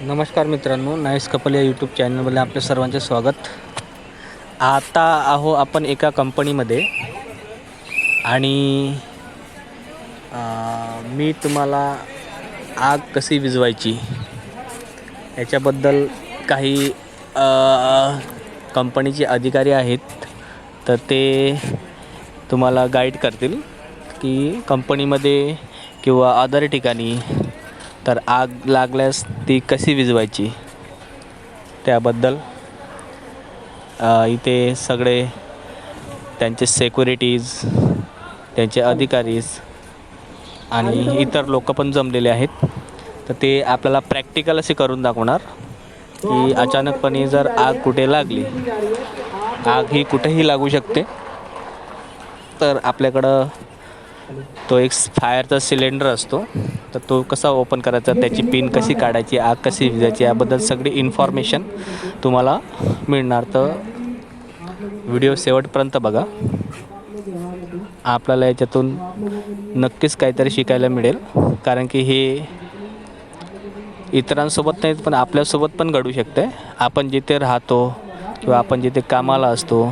नमस्कार मित्रांनो, nice couple या यूट्यूब चॅनलमध्ये आपल्या सर्वांचे स्वागत. आता आहो आपण एका कंपनीमध्ये आणि मी तुम्हाला आग कशी विझवायची याच्याबद्दल काही कंपनीचे अधिकारी आहेत, तर ते तुम्हाला गाईड करतील की कंपनीमध्ये किंवा अदर ठिकाणी तर आग लागल्यास ती कशी विझवायची त्याबद्दल इथे सगळे त्यांचे सेक्युरिटीज, त्यांचे अधिकारीज आणि इतर लोक पण जमलेले आहेत. तर ते आपल्याला प्रॅक्टिकल असे करून दाखवणार की अचानकपणे जर आग कुठे लागली, आग ही कुठेही लागू शकते, तर आपल्याकडं तो एक फायरचा सिलेंडर असतो, तर तो कसा ओपन करायचा, त्याची पिन कशी काढायची, आग कशी विझायची याबद्दल सगळी इन्फॉर्मेशन तुम्हाला मिळणार. तर व्हिडिओ शेवटपर्यंत बघा, आपल्याला याच्यातून नक्कीच काहीतरी शिकायला मिळेल. कारण की हे इतरांसोबत नाही पण आपल्यासोबत पण घडू शकते. आपण जिथे राहतो किंवा आपण जिथे कामाला असतो,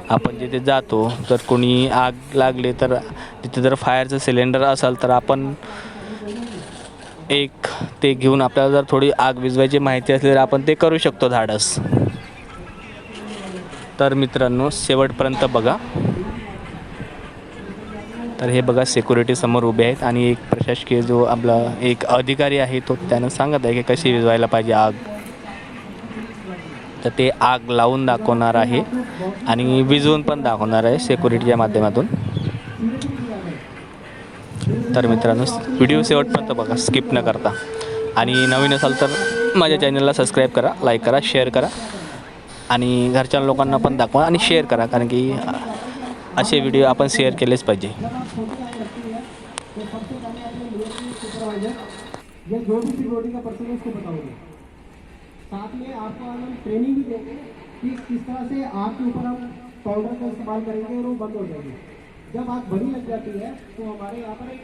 आपण जिथे जातो, तर कोणी आग लागली तर तिथे जर फायरचं सिलेंडर असेल तर आपण एक ते घेऊन आपल्याला जर थोडी आग विझवायची माहिती असली तर आपण ते करू शकतो धाडस. तर मित्रांनो शेवटपर्यंत बघा. तर हे बघा, सिक्युरिटी समोर उभे आहेत आणि एक प्रशासकीय जो आपला एक अधिकारी आहे तो त्यानं सांगत आहे की कशी विझवायला पाहिजे आग. तर ते आग लावून दाखवणार आहे आणि विझवून पण दाखवणार आहे सिक्युरिटीच्या माध्यमातून. तर मित्रांनो व्हिडिओ शेवटपर्यंत बघा, स्किप न करता. आणि नवीन असाल तर माझ्या चॅनलला सबस्क्राईब करा, लाईक करा, शेअर करा आणि घरच्या लोकांना पण दाखवा आणि शेअर करा, कारण की असे व्हिडिओ आपण शेअर केलेच पाहिजे. साथ में आपको आज हम ट्रेनिंग भी देंगे कि किस तरह से आग के ऊपर हम पाउडर का इस्तेमाल करेंगे और वो बंद हो जाएगी. जब आग बड़ी लग जाती है तो हमारे यहाँ पर एक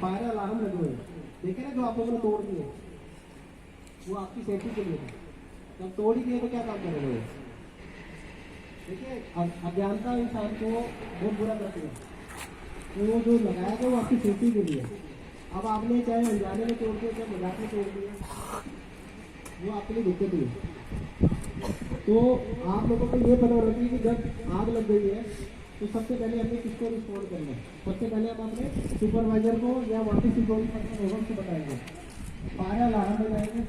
फायर अलार्म लगे हुए हैं, देखे ना, जो आप लोगों ने तोड़ दिए, वो आपकी सेफ्टी के लिए है. जब तोड़ ही दिए तो क्या काम करेंगे वो? देखिए, अज्ञानता इंसान को बहुत बुरा करती है. तो वो जो लगाया था वो आपकी सेफ्टी के लिए. अब आपने चाहे अनजाने में तोड़ दिया, चाहे मजाक में तोड़ दिया, वो आपके लिए दिक्कत है. तो आप लोगों को ये पता होना चाहिए कि जब आग लग गई है तो सबसे पहले हमें किसको रिस्पॉन्ड करना है. सबसे पहले हम अपने सुपरवाइजर को या वाटर सिक्योरिटी होगा उसको बताएंगे, फायर अलार्म लगाएंगे.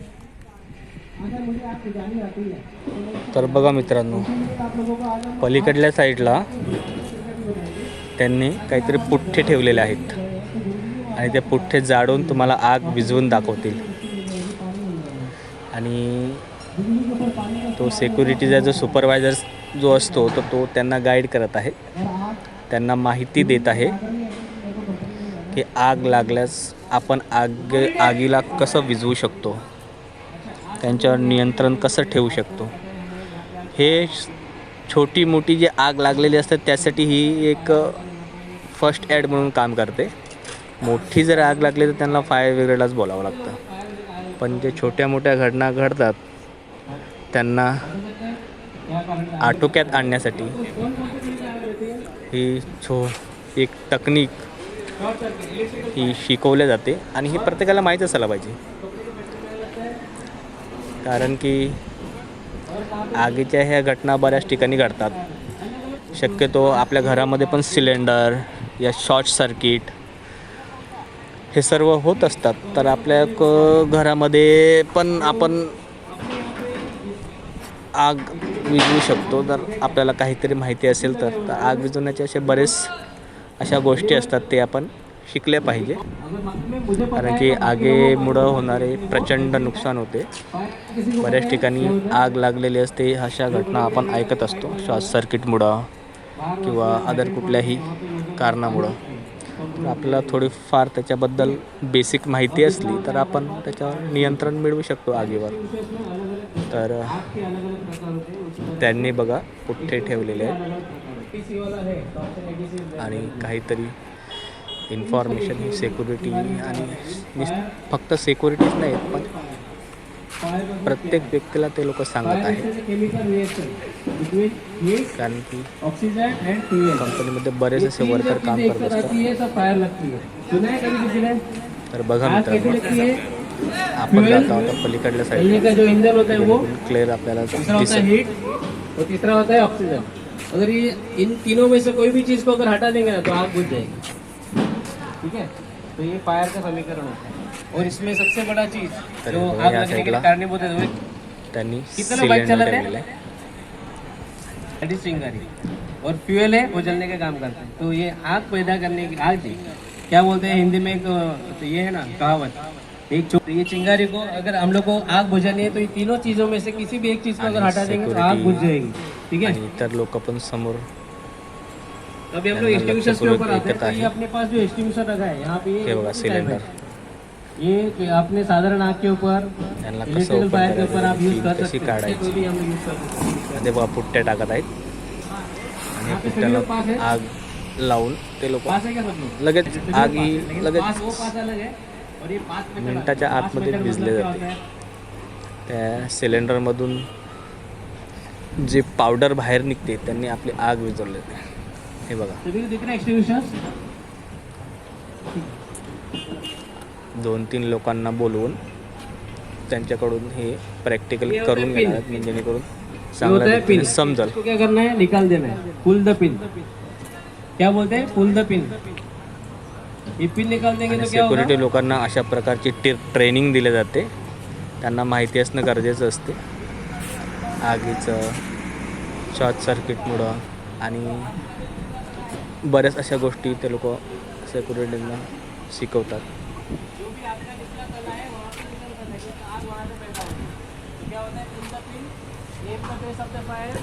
अगर मुझे आग बुझानी आती है तर बघा मित्रांनो, आप लोगों को आज पलीकडल्या साईडला त्यांनी काहीतरी पुठ्ठे ठेवलेले आहेत आणि ते पुठ्ठे जाळून तुम्हाला आग विझवून दाखवतील. आणि तो सिक्युरिटीचा जो सुपरवायझर जो असतो तर तो त्यांना गाईड करत आहे, त्यांना माहिती देत आहे की आग लागल्यास आपण आगीला कसं विझवू शकतो, त्यांच्यावर नियंत्रण कसं ठेवू शकतो. हे छोटी मोठी जी आग लागलेली असते त्यासाठी ही एक फर्स्ट एड म्हणून काम करते. मोठी जर आग लागली तर त्यांना फायर ब्रिगेडलाच बोलावं लागतं. पण जे छोट्या मोठ्या घटना घडतात त्यांना आटोक्यात आणण्यासाठी ही एक तकनीक ही शिकवली जाते आणि ही प्रत्येकाला माहीत असायला पाहिजे. कारण की आगीच्या ह्या घटना बऱ्याच ठिकाणी घडतात. शक्यतो आपल्या घरामध्ये पण सिलेंडर या शॉर्ट सर्किट हे सर्व होत असतात. तर आपल्या घरामध्ये पण आपण आग विझवू शकतो जर आपल्याला काहीतरी माहिती असेल तर. आग विझवण्याचे असे बरेच अशा गोष्टी असतात, ते आपण शिकले पाहिजे. कारण की आगीमुळं होणारे प्रचंड नुकसान होते. बऱ्याच ठिकाणी आग लागलेली असते, अशा घटना आपण ऐकत असतो, शॉर्ट सर्किटमुळं किंवा अदर कुठल्याही कारणामुळं. तर आपल्याला थोडीफार त्याच्याबद्दल बेसिक माहिती असली तर आपण त्याच्यावर नियंत्रण मिळवू शकतो आगीवर. तर त्यांनी बघा पुठ्ठे ठेवलेले आहेत आणि काहीतरी इन्फॉर्मेशन ही सिक्युरिटी आणि फक्त सिक्युरिटीच नाही पण प्रत्येक व्यक्तीला ते लोक सांगत आहेत, केमिकल रिएक्शन बिटवीन हीट कारण की ऑक्सीजन एंड फ्यूल कंपनीमध्ये बरेच असे वर्कर काम करत असतात. तो फायर लगती है. सुना है कभी किसी ने? तर बघा आग कैसे मित्रांनो, लगती है? आपण जाता होता पलीकडल्या जलने का साईड जो इंजन होता है वो, क्लिअर आपल्याला दूसरा होता है दिसेल. हीट और तीसरा होता है ऑक्सीजन. अगर ये इन तीनों में से कोई भी चीज को अगर हटा देंगे ना तो आग बुझ जाएगी. ठीक है, तो ये फायर का समीकरण होता है. और इसमें सबसे बड़ा चीज तर जो बघा, आग या लगने के साईडला लिए कारणीभूत है वो त्यांनी कितना बाइक सिलेंडर चलाते हैं? ठेवलेलं आहे. दैट इज चिंगारी. और फ्यूल है वो जलने का काम करता है. तो ये आग पैदा करने की आग थी, क्या बोलते हैं हिंदी में एक तो ये है ना कहावत, तो ये चिंगारी को अगर हम लोग को आग बुझानी है तो ये तीनों चीजों में से किसी भी एक चीज को अगर आणि हटा देंगे तो security आग बुझ जाएगी. ठीक है, आणि इतर लोक पण समोर अभी हम लोग त्यांना एक्सटिंग्विशर के लक्षपूर्वक ऊपर आते हैं. ऐकत तो ये आहे. अपने पास जो एक्सटिंग्विशर रखा है यहाँ पे हे ये बघा सिलेंडर, ये अपने साधारण आग के ऊपर त्यांना कसं इलेक्ट्रिकल ओपन फायर के ऊपर आप यूज करायचं, कर कशी सकते हैं. काढायची. कोई भी हम लोग यूज कर सकते हैं. ते बघा पुट्ट्या टाकत आहेत आणि यहाँ पे सभी पुट्ट्याला लोग पास है. आग लावून ते लोक पास है क्या सब लोग? लगेच आग ही लेकिन लगेच पास वो पास अलग है और ये पास में मिनिटाच्या आतमध्ये भिजले जाते. त्या सिलेंडरमधून जे पावडर बाहेर निघते त्यांनी आपली आग विझवली जाते. हे बघा, सभी को दिख रहा है एक्सटिंग्विशर्स. 2-3 लोकांना बोलवून त्यांच्याकडून हे प्रॅक्टिकल हे होतं करून पिन. घेणार आहेत, म्हणजे जेणेकरून ये होता चांगल्या है रीतीने पिन. समजल. इसको क्या करना है, निकाल देना है. Pull the pin. क्या बोलते हैं, पुल द पिन. ये पिन निकाल देंगे आणि तो क्या होगा, सिक्युरिटी लोकांना अशा प्रकारची ट्रेनिंग दिली जाते. त्यांना माहिती असणं गरजेचं असते आगीचं, शॉर्ट सर्किटमुळं आणि बऱ्याच अशा गोष्टी ते लोक सिक्युरिटींना शिकवतात.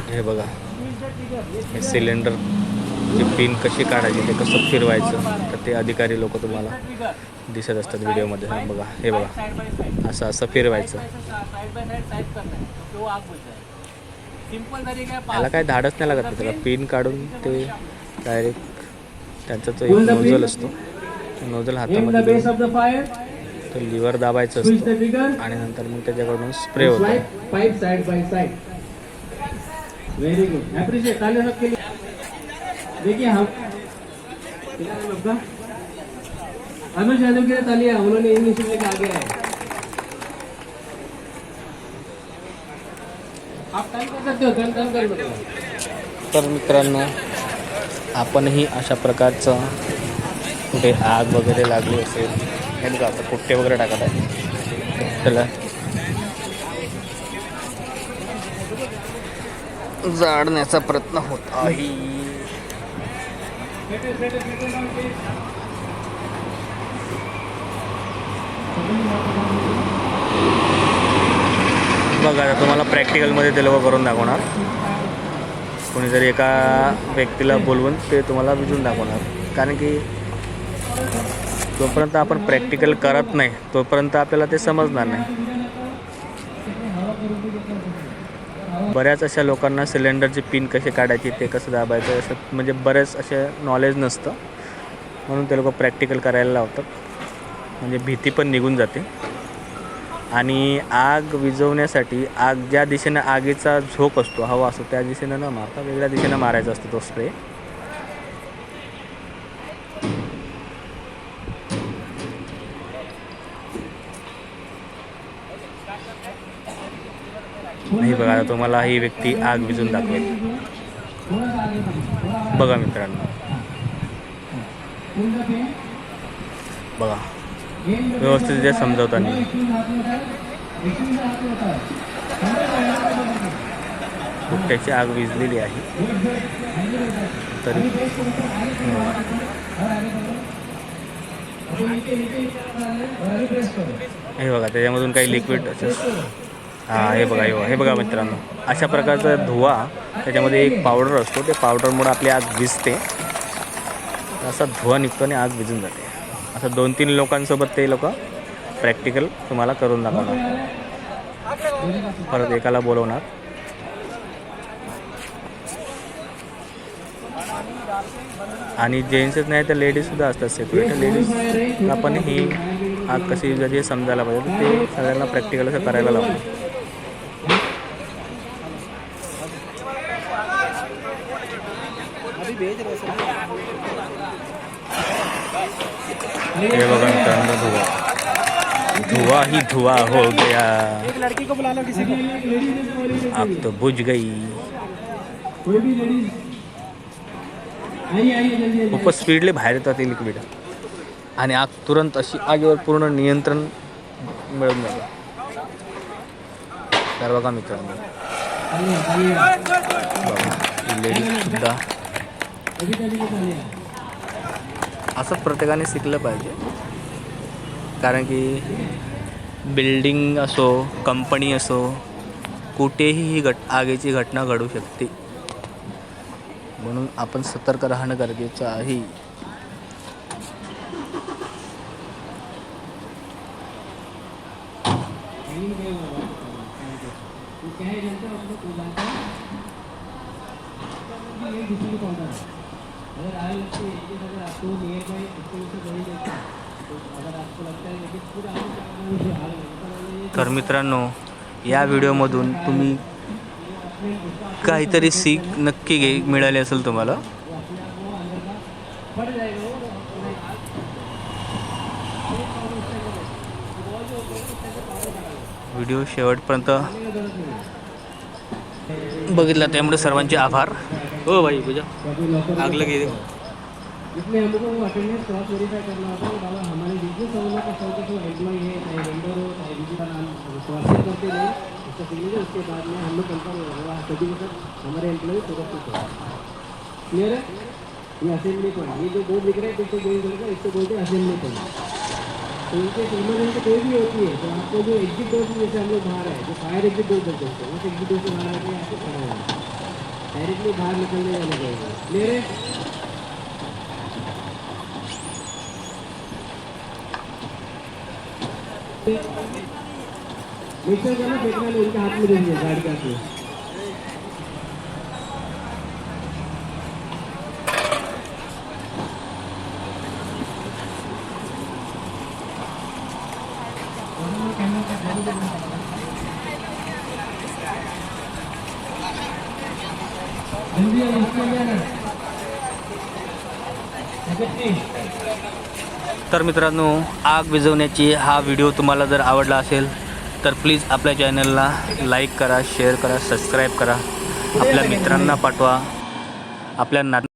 हे बघा, हे सिलेंडर ची पिन कशी काढायची, ते कसं फिरवायचं, तर ते अधिकारी लोक तुम्हाला दिसत असतात व्हिडिओमध्ये. हा बघा, हे बघा, असं असं फिरवायचं. याला काय धाडच नाही लागत, त्याला पिन काढून ते डायरेक्ट त्यांचा जो एक नोझल असतो, नोझल हातामध्ये बेस ऑफ द फायर, तो लिव्हर दाबायचं स्विच द असतं ट्रिगर, आणि नंतर मग त्याच्याकडून स्प्रे होतो. Pipe side by side. Very good, appreciate. तालियां सबके लिए. देखिए हम अनुज यादव के लिए तालियां, उन्होंने इंग्लिश लेके आगे आए. आप टाइम कर सकते हो, टर्न कर दो. तर मित्रांनो, आपणही अशा प्रकारचं कुठे आग वगैरे लागली असेल, हे बघा आता पुट्टे वगैरे टाकत आहे, त्याला जाळण्याचा प्रयत्न होत आहे. बघा आता तुम्हाला प्रॅक्टिकलमध्ये ते लोक करून दाखवणार. कोणीतरी एका व्यक्तीला बोलवून ते तुम्हाला विजून दाखवणार, कारण की जोपर्यंत आपण प्रॅक्टिकल करत नाही तोपर्यंत आपल्याला ते समजणार नाही. बऱ्याच अशा लोकांना सिलेंडरची पिन कशी काढायची, ते कसं दाबायचं, असं म्हणजे बरेच असे नॉलेज नसतं, म्हणून ते लोक प्रॅक्टिकल करायला लावतात, म्हणजे भीती पण निघून जाते. आणि आग विझवण्यासाठी आग ज्या दिशेनं आगीचा झोक असतो, हवा असतो, त्या दिशेनं न मारता वेगळ्या दिशेनं मारायचा असतो तो स्प्रे. नाही बघा, आता तुम्हाला ही व्यक्ती आग विझून दाखवेल. बघा मित्रांनो, बघा व्यवस्थित समजवताना पुट्ट्याची आग विझलेली आहे. तरी हे बघा, त्याच्यामधून काही लिक्विड हां, हे बघा, हे बघा मित्रांनो, अशा प्रकारचा धुवा, त्याच्यामध्ये एक पावडर असतो, ते पावडरमुळे आपली आग विझते, असा धुवा निघतो आणि आग विझून जाते. असं 2-3 लोकांसोबत ते लोक प्रॅक्टिकल तुम्हाला करून दाखवणार. परत एकाला बोलवणार. आणि जेंट्सच नाही तर लेडीजसुद्धा असतात, सेक्युरिटी लेडीजला पण ही आग कशी यूज आहे हे समजायला पाहिजे. तर ते सगळ्यांना प्रॅक्टिकल असं करायला लावलं. हे बघा मित्रांनो, धुआं ही धुआं हो गया, एक लड़की को बुला लो, किसी को, एक लेडीज आग तो बुझ गई. कोई भी लेडीज आइए आइए जल्दी. खूपच स्पीडली बाहेर येतात ते लिक्विड आणि आग तुरंत अशी आगीवर पूर्ण नियंत्रण मिळून जातं. तर बघा मित्रांनो, लेडीजसुद्धा असंच प्रत्येकाने शिकलं पाहिजे. कारण की बिल्डिंग असो, कंपनी असो, कुठेही ही आगीची घटना घडू शकते. म्हणून आपण सतर्क राहणं गरजेचं आहे. तर मित्रांनो, या व्हिडिओमधून तुम्ही काहीतरी सीख नक्की मिळाली असेल तुम्हाला. व्हिडिओ शेवटपर्यंत बघितला त्यामुळे सर्वांचे आभार. हो भाई पूजा आग लगी. इसमें हमको वो अटेंडेंस क्रॉस वेरीफाई करना होता है. बाबा हमारे बिजनेस वालों का सबसे तो एम्प्लॉय है, चाहे वेंडर हो, चाहे किसी का नाम स्वास्थ्य करते रहे, उसका सिग्नेचर, उसके बाद में हम लोग कंफर्म होगा सभी के साथ हमारे एम्प्लॉय सुरक्षित हो. क्लियर है? ये असेंबली पॉइंट, ये जो बोर्ड लिख रहे हैं इसको इसको बोलते हैं असेंबली पॉइंट. तो इनके इमरजेंसी कोई भी होती है तो आपको जो एग्जिट डोर से, जैसे हम लोग बाहर है, जो फायर एग्जिट डोर बोलते हैं उस एग्जिट डोर से बाहर आके आपको खड़ा होना है, डायरेक्टली बाहर निकलने जाना चाहिए. क्लियर है? मिक्सर करना फेंकना नहीं, उनके हाथ में दे दिया गाड़ी का. तर मित्रांनो, आग विझवण्याची हा व्हिडिओ तुम्हाला जर आवडला असेल तर प्लीज आपल्या चॅनलला लाईक करा, शेअर करा, सबस्क्राईब करा, आपल्या मित्रांना पाठवा, आपल्या